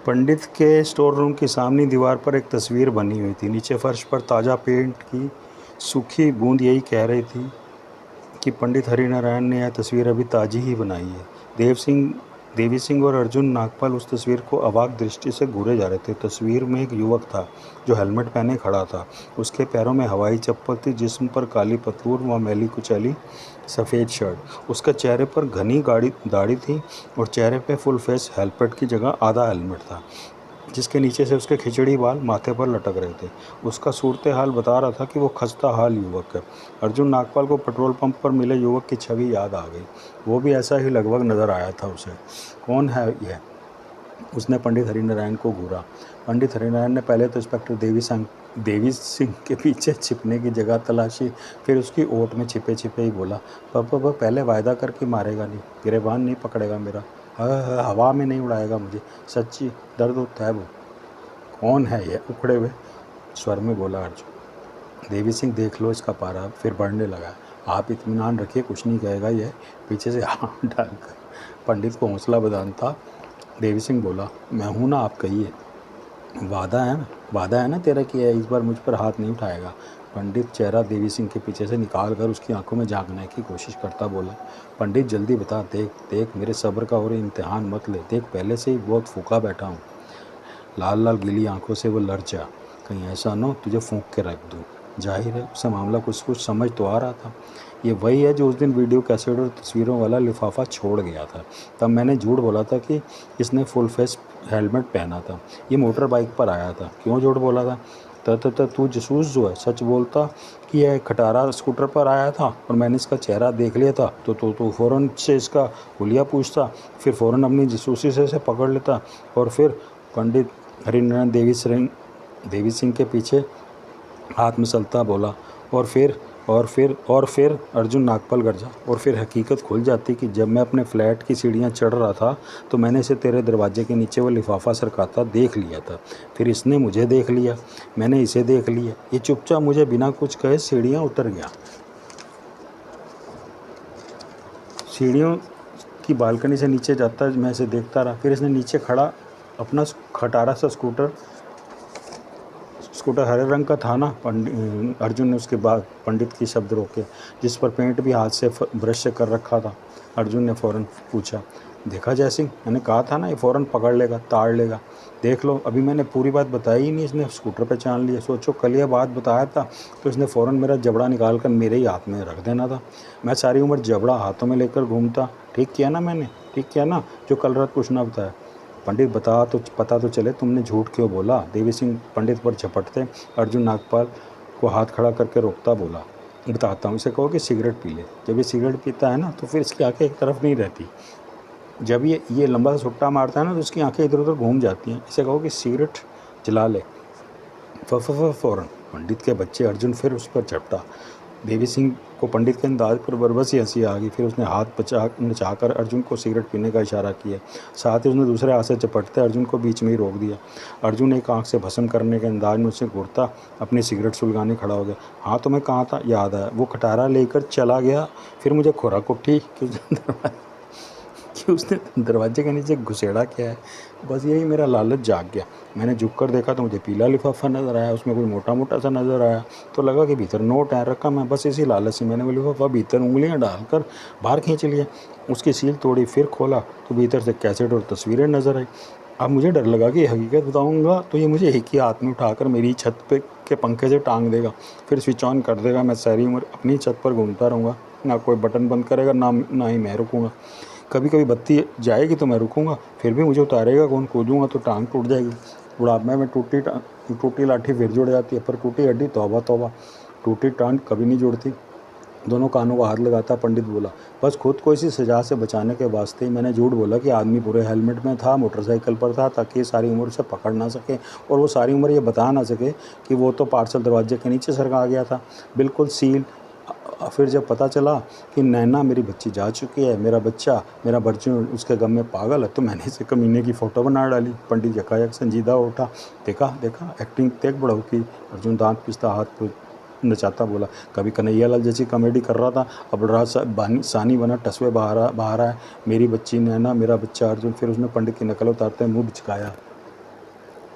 पंडित के store room की सामनी दीवार पर एक तस्वीर बनी हुई थी। नीचे फर्श पर ताज़ा पेंट की सूखी बूंद यही कह रही थी कि पंडित हरिनारायण ने यह तस्वीर अभी ताज़ी ही बनाई है। देवी सिंह और अर्जुन नागपाल उस तस्वीर को अवाक दृष्टि से घूरे जा रहे थे। तस्वीर में एक युवक था जो हेलमेट पहने खड़ा था। उसके पैरों में हवाई चप्पल थी, जिस्म पर काली पतलून व मैली कुचैली सफ़ेद शर्ट। उसके चेहरे पर घनी दाढ़ी थी और चेहरे पे फुल फेस हेलमेट की जगह आधा हेलमेट था, जिसके नीचे से उसके खिचड़ी बाल माथे पर लटक रहे थे। उसका सूरत हाल बता रहा था कि वो खस्ता हाल युवक है। अर्जुन नागपाल को पेट्रोल पंप पर मिले युवक की छवि याद आ गई। वो भी ऐसा ही लगभग नज़र आया था उसे। कौन है यह? उसने पंडित हरिनारायण को घूरा। पंडित हरिनारायण ने पहले तो इंस्पेक्टर देवी सिंह के पीछे छिपने की जगह तलाशी, फिर उसकी ओट में छिपे छिपे ही बोला, पापा पहले वायदा करके मारेगा नहीं, गिरेबान नहीं पकड़ेगा मेरा, हवा में नहीं उड़ाएगा मुझे, सच्ची दर्द होता है वो। कौन है ये? उखड़े हुए स्वर में बोला अर्जुन। देवी सिंह, देख लो इसका पारा। फिर बढ़ने लगा। आप इत्मीनान रखिए, कुछ नहीं कहेगा ये। पीछे से हाथ डालकर पंडित को हौसला बधाता देवी सिंह बोला, मैं हूँ ना, आप कहिए। वादा है ना तेरा कि इस बार मुझ पर हाथ नहीं उठाएगा? पंडित चेहरा देवी सिंह के पीछे से निकाल कर उसकी आंखों में झांकने की कोशिश करता बोला, पंडित जल्दी बता, देख मेरे सब्र का और इम्तिहान मत ले, देख पहले से ही बहुत फूका बैठा हूँ। लाल लाल गीली आंखों से वो लरचा, कहीं ऐसा न हो तुझे फूंक के रख दूँ। जाहिर है उसे मामला कुछ समझ तो आ रहा था। ये वही है जो उस दिन वीडियो कैसेट और तस्वीरों वाला लिफाफा छोड़ गया था। तब मैंने झूठ बोला था कि इसने फुल फेस हेलमेट पहना था, ये मोटर बाइक पर आया था। क्यों झूठ बोला था? तू जासूस जो है, सच बोलता कि यह खटारा स्कूटर पर आया था और मैंने इसका चेहरा देख लिया था तो फ़ौरन से इसका हुलिया पूछता, फिर फ़ौरन अपनी जासूसी से पकड़ लेता और फिर पंडित हरिनारायण देवी सिंह के पीछे हाथ मसलता बोला, और फिर अर्जुन नागपाल गरजा। और फिर हकीकत खुल जाती कि जब मैं अपने फ्लैट की सीढ़ियाँ चढ़ रहा था तो मैंने इसे तेरे दरवाजे के नीचे वो लिफाफा सरकाता देख लिया था। फिर इसने मुझे देख लिया, मैंने इसे देख लिया। ये चुपचाप मुझे बिना कुछ कहे सीढ़ियाँ उतर गया। सीढ़ियों की बालकनी से नीचे जाता मैं इसे देखता रहा। फिर इसने नीचे खड़ा अपना खटारा सा स्कूटर हरे रंग का था ना। अर्जुन ने उसके बाद पंडित की शब्द रोके, जिस पर पेंट भी हाथ से ब्रश से कर रखा था। अर्जुन ने फ़ौरन पूछा, देखा जयसिंह, मैंने कहा था ना ये फ़ौरन पकड़ लेगा, ताड़ लेगा। देख लो, अभी मैंने पूरी बात बताई ही नहीं, इसने स्कूटर पे जान लिया। सोचो कल यह बात बताया था तो इसने फ़ौरन मेरा जबड़ा निकाल कर मेरे ही हाथ में रख देना था। मैं सारी उम्र जबड़ा हाथों में लेकर घूमता। ठीक किया ना मैंने? ठीक किया ना जो कल रात कुछ ना बताया? पंडित पता तो चले तुमने झूठ क्यों बोला? देवी सिंह पंडित पर झपटते अर्जुन नागपाल को हाथ खड़ा करके रोकता बोला, बताता हूँ। इसे कहो कि सिगरेट पी ले। जब ये सिगरेट पीता है ना तो फिर इसकी आंखें एक तरफ नहीं रहती। जब ये लंबा सा सुट्टा मारता है ना तो इसकी आंखें इधर उधर घूम जाती हैं। इसे कहो कि सिगरेट जला ले। फ़ौरन पंडित के बच्चे अर्जुन फिर उस पर झपटा। देवी सिंह को पंडित के अंदाज पर बरबस ही हंसी आ गई। फिर उसने हाथ नचाकर अर्जुन को सिगरेट पीने का इशारा किया। साथ ही उसने दूसरे हाथ से चपटते अर्जुन को बीच में ही रोक दिया। अर्जुन एक आंख से भस्म करने के अंदाज में उससे घूरता अपनी सिगरेट सुलगाने खड़ा हो गया। हाँ तो मैं कहाँ था, याद आया, वो खटारा लेकर चला गया। फिर मुझे खुराक उठी कि उसने दरवाजे के नीचे घुसेड़ा क्या है। बस यही मेरा लालच जाग गया। मैंने झुक कर देखा तो मुझे पीला लिफाफा नज़र आया, उसमें कोई मोटा मोटा सा नज़र आया तो लगा कि भीतर नोट है रखा। मैं बस इसी लालच से मैंने वो लिफाफा भीतर उंगलियां डालकर बाहर खींच लिया। उसकी सील तोड़ी, फिर खोला तो भीतर से कैसेट और तस्वीरें नज़र आई। अब मुझे डर लगा कि हकीकत बताऊंगा तो ये मुझे एक ही हाथ में उठाकर मेरी छत पे के पंखे से टांग देगा, फिर स्विच ऑन कर देगा। मैं सारी उम्र अपनी छत पर घूमता रहूँगा, ना कोई बटन बंद करेगा, ना ही मैं रुकूँगा। कभी कभी बत्ती जाएगी तो मैं रुकूँगा, फिर भी मुझे उतारेगा कौन? कूदूँगा तो टांग टूट जाएगी। बुढ़ापे में टूटी लाठी फिर जुड़ जाती है, पर टूटी हड्डी तौबा तौबा, टूटी टांग कभी नहीं जुड़ती। दोनों कानों को हाथ लगाता पंडित बोला, बस खुद को इसी सजा से बचाने के वास्ते ही मैंने झूठ बोला कि आदमी पूरे हेलमेट में था, मोटरसाइकिल पर था, ताकि सारी उम्र उसे पकड़ ना सके और वो सारी उम्र ये बता ना सके कि वो तो पार्सल दरवाजे के नीचे सरका गया था, बिल्कुल सील। फिर जब पता चला कि नैना मेरी बच्ची जा चुकी है, मेरा बच्चा, मेरा अर्जुन उसके गम में पागल है, तो मैंने इसे कमीने की फ़ोटो बना डाली। पंडित यकायक संजीदा उठा, देखा एक्टिंग देख बड़ों की। अर्जुन दांत पिसता हाथ नचाता बोला, कभी कन्हैयालाल जैसी कॉमेडी कर रहा था, अब रात सानी बना टसवे बाहर है, मेरी बच्ची नैना, मेरा बच्चा अर्जुन। फिर उसने पंडित की नकल उतारते मुँह बिचकाया।